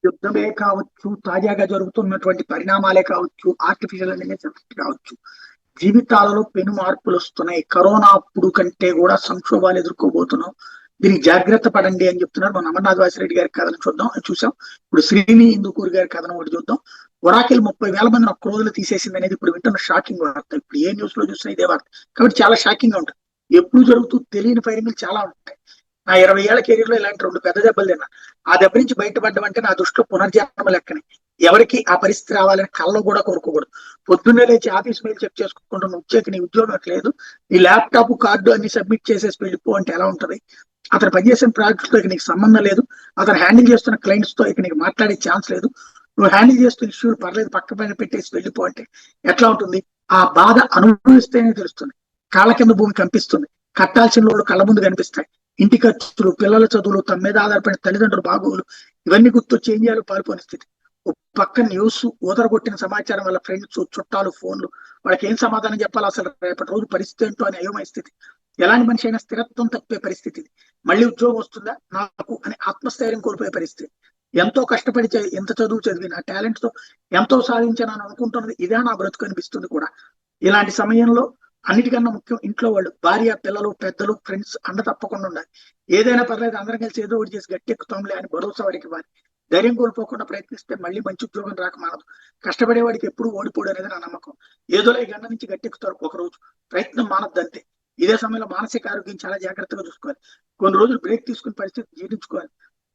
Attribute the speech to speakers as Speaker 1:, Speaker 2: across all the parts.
Speaker 1: యుద్ధమే కావచ్చు, తాజాగా జరుగుతున్నటువంటి పరిణామాలే కావచ్చు, ఆర్టిఫిషియల్ ఇంటెలిజెన్స్ కావచ్చు, జీవితాలలో పెను మార్పులు వస్తున్నాయి. కరోనా అప్పుడు కంటే కూడా సంక్షోభాలు ఎదుర్కోబోతున్నాం. దీనికి జాగ్రత్త పడండి అని చెప్తున్నారు. మన అమర్నాథ్ వాసిరెడ్డి గారి కథను చూసాం. ఇప్పుడు శ్రీని ఇందుకూరి గారి కథను ఒకటి చూద్దాం. ఒరాకిల్ 30,000 మందిని ఒక్క రోజులో తీసేసింది అనేది ఇప్పుడు వింటున్న షాకింగ్ వార్త. ఇప్పుడు ఏ న్యూస్ లో చూసినా ఇదే వార్త. కాబట్టి చాలా షాకింగ్ గా ఉంటుంది. ఎప్పుడు జరుగుతూ తెలియని ఫైరింగ్లు చాలా ఉంటాయి. నా 20 ఏళ్ల కెరీర్ లో ఇలాంటి 2 పెద్ద దెబ్బలు తిన్నా. ఆ దెబ్బ నుంచి బయటపడడం అంటే నా దృష్టిలో పునర్జన్మ లెక్కనే. ఎవరికి ఆ పరిస్థితి రావాలని కల్లో కూడా కోరుకోకూడదు. పొద్దున్నే లేచి ఆఫీస్ మెయిల్ చెక్ చేసుకుంటూ నువ్వు వచ్చేకి నీ ఉద్యోగం లేదు, నీ ల్యాప్టాప్ కార్డు అన్ని సబ్మిట్ చేసేసి వెళ్ళిపో అంటే ఎలా ఉంటది? అతను పనిచేసిన ప్రాజెక్ట్ తో ఇక నీకు సంబంధం లేదు, అతను హ్యాండిల్ చేస్తున్న క్లయింట్స్ తో ఇక నీకు మాట్లాడే ఛాన్స్ లేదు, నువ్వు హ్యాండిల్ చేస్తున్న ఇష్యూలు పర్లేదు పక్క పైన పెట్టేసి వెళ్ళిపో అంటే ఎట్లా ఉంటుంది? ఆ బాధ అనుభవిస్తేనే తెలుస్తుంది. కాళ్ళ కింద భూమి కంపిస్తుంది. కట్టాల్సిన లోడ్లు కళ్ళ ముందు కనిపిస్తాయి. ఇంటి ఖర్చులు, పిల్లల చదువులు, తమ మీద ఆధారపడిన తల్లిదండ్రులు బాగోలు, ఇవన్నీ గుర్తొచ్చి ఏం చేయాలో పాల్పోని స్థితి. ఓ పక్క న్యూస్, ఊదరగొట్టిన సమాచారం వల్ల ఫ్రెండ్స్, చుట్టాలు ఫోన్లు, వాళ్ళకి ఏం సమాధానం చెప్పాలి, అసలు రేపటి రోజు పరిస్థితి ఏంటో అని అయోమయ స్థితి. ఎలాంటి మనిషి అయినా స్థిరత్వం తప్పే పరిస్థితి ఇది. మళ్ళీ ఉద్యోగం వస్తుందా నాకు అని ఆత్మస్థైర్యం కోల్పోయే పరిస్థితి. ఎంతో కష్టపడి ఎంత చదువు చదివి నా టాలెంట్ తో ఎంతో సాధించానని అనుకుంటున్నది ఇదే నా బ్రతుకు అనిపిస్తుంది కూడా. ఇలాంటి సమయంలో అన్నిటికన్నా ముఖ్యం ఇంట్లో వాళ్ళు, భార్య, పిల్లలు, పెద్దలు, ఫ్రెండ్స్ అండ తప్పకుండా ఉండాలి. ఏదైనా పర్లేదు, అందరం కలిసి ఏదో ఒకటి చేసి గట్టెక్కుతాంలే అని భరోసా వాడికి ఇవ్వాలి. ధైర్యం కోల్పోకుండా ప్రయత్నిస్తే మళ్ళీ మంచి ఉద్యోగం రాక మానదు. కష్టపడేవాడికి ఎప్పుడు ఓడిపోడు అనేది నా నమ్మకం. ఏదో ఈ గంట నుంచి గట్టెక్కుతారు ఒక రోజు. ప్రయత్నం మానద్దు అంతే. ఇదే సమయంలో మానసిక ఆరోగ్యం చాలా జాగ్రత్తగా చూసుకోవాలి. కొన్ని రోజులు బ్రేక్ తీసుకుని పరిస్థితి జీర్ణించుకోవాలి.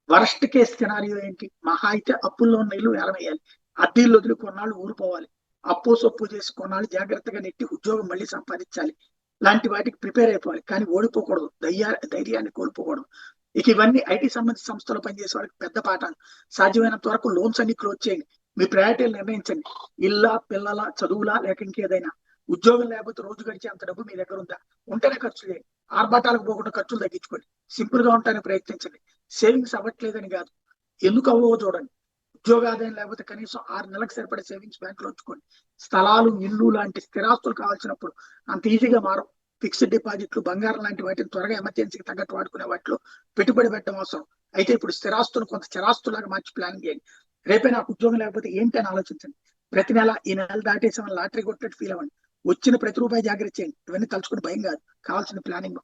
Speaker 1: వరస్ట్ కేస్ సినారియో ఏంటి? మహా అయితే అప్పుల్లో ఉన్న ఇల్లు వేలవేయాలి, అద్దీలు వదిలి కొన్నాళ్ళు ఊరిపోవాలి, అప్పు సొప్పు చేసి కొన్నాళ్ళు జాగ్రత్తగా నెట్టి ఉద్యోగం మళ్ళీ సంపాదించాలి. లాంటి వాటికి ప్రిపేర్ అయిపోవాలి. కానీ ఓడిపోకూడదు, ధైర్యాన్ని కోల్పోకూడదు. ఇక ఇవన్నీ ఐటీ సంబంధించిన సంస్థలో పనిచేసే వాళ్ళకి పెద్ద పాఠాలు. సాధ్యమైనంత వరకు లోన్స్ అన్ని క్లోజ్ చేయండి. మీ ప్రయారిటీలు నిర్ణయించండి. ఇల్లా, పిల్లల చదువులా, లేక ఇంకేదైనా. ఉద్యోగం లేకపోతే రోజు గడిచే అంత డబ్బు మీ దగ్గర ఉందా? ఉంటేనే ఖర్చు చేయండి. ఆర్భాటాలకు పోకుండా ఖర్చులు తగ్గించుకోండి. సింపుల్ గా ఉంటానికి ప్రయత్నించండి. సేవింగ్స్ అవ్వట్లేదని కాదు, ఎందుకు అవ్వవో చూడండి. ఉద్యోగ ఆదాయం లేకపోతే కనీసం 6 నెలలకు సరిపడే సేవింగ్స్ బ్యాంక్ లో ఉంచుకోండి. స్థలాలు, ఇల్లు లాంటి స్థిరాస్తులు కావాల్సినప్పుడు అంత ఈజీగా మారవు. ఫిక్స్డ్ డిపాజిట్లు, బంగారం లాంటి వాటిని త్వరగా ఎమర్జెన్సీకి తగ్గట్టు వాడుకునే వాటిలో పెట్టుబడి పెట్టడం అవసరం. అయితే ఇప్పుడు స్థిరాస్తులు కొంత చరాస్తులాగా మార్చి ప్లాన్ చేయండి. రేపే నాకు ఉద్యోగం లేకపోతే ఏంటి అని ఆలోచించండి. ప్రతి నెల ఈ నెల దాటేసామని లాటరీ కొట్టినట్టు ఫీల్ అవ్వండి. వచ్చిన ప్రతి రూపాయి జాగ్రత్త చేయండి. ఇవన్నీ తలుచుకుని భయం కాదు, కావాల్సిన ప్లానింగ్.